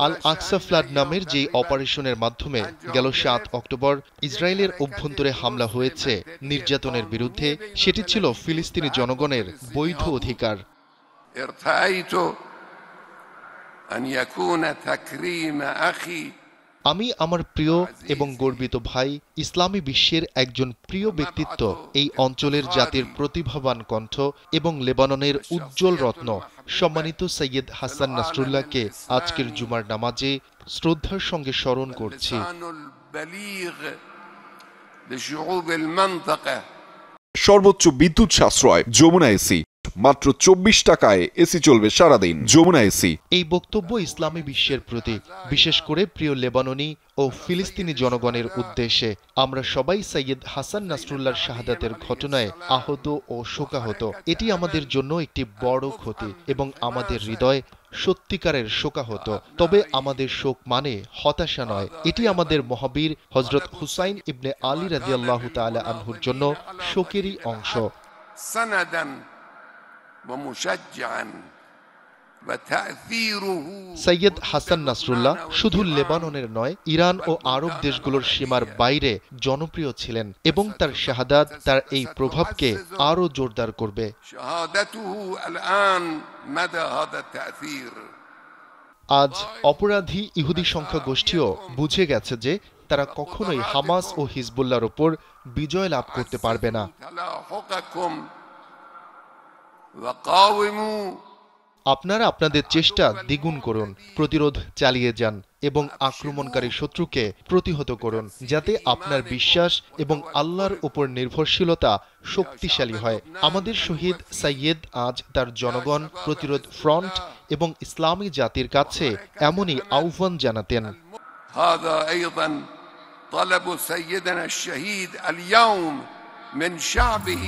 আল Aqsa flood নামের যে অপারেশনের মাধ্যমে গেল ৭ অক্টোবর ইসরায়েলের অভ্যন্তরে হামলা হয়েছে নির্যাতনের বিরুদ্ধে, সেটি ছিল ফিলিস্তিনি জনগণের বৈধ অধিকার। আমি আমার প্রিয় এবং গর্বিত ভাই, ইসলামী বিশ্বের একজন প্রিয় ব্যক্তিত্ব, এই অঞ্চলের জাতির প্রতিভাবান কণ্ঠ এবং লেবাননের উজ্জ্বল রত্ন সম্মানিত সৈয়দ হাসান নাসরুল্লাহকে আজকের জুমার নামাজে শ্রদ্ধার সঙ্গে স্মরণ করছি। সর্বোচ্চ বিদ্যুৎ সাশ্রয় যমুনা এসি, মাত্র ২৪ টাকায় এসি চলবে সারাদিন। যমুনা এসি। এই বক্তব্য ইসলামী বিশ্বের প্রতি, বিশেষ করে প্রিয় লেবাননি ও ফিলিস্তিনি জনগণের উদ্দেশ্যে। আমরা সবাই সৈয়দ হাসান নাসরুল্লাহর শাহাদাতের ঘটনায় আহত ও শোকাহত। এটি আমাদের জন্য একটি বড় ক্ষতি এবং আমাদের হৃদয় সত্যিকারের শোকাহত। তবে আমাদের শোক মানে হতাশা নয়, এটি আমাদের মহাবীর হযরত হুসাইন ইবনে আলী রাদিয়াল্লাহু তাআলা আনহুর জন্য শোকেরই অংশ। সৈয়দ হাসান নাসরুল্লাহ শুধু লেবাননের নয়, ইরান ও আরব দেশগুলোর সীমার বাইরে জনপ্রিয় ছিলেন এবং তার শাহাদাত তার এই প্রভাবকে আরও জোরদার করবে। আজ অপরাধী ইহুদি সংখ্যাগোষ্ঠীও বুঝে গেছে যে তারা কখনোই হামাস ও হিজবুল্লাহর ওপর বিজয় লাভ করতে পারবে না। আপনারা আপনাদের চেষ্টা দ্বিগুণ করুন, প্রতিরোধ চালিয়ে যান এবং আক্রমণকারী শত্রুকে প্রতিহত করুন, যাতে আপনার বিশ্বাস এবং আল্লাহর উপর নির্ভরশীলতা শক্তিশালী হয়। আমাদের শহীদ সৈয়দ আজ তার জনগণ, প্রতিরোধ ফ্রন্ট এবং ইসলামী জাতির কাছে এমনই আহ্বান জানাতেন। طلب سيدنا الشهيد اليوم من شعبه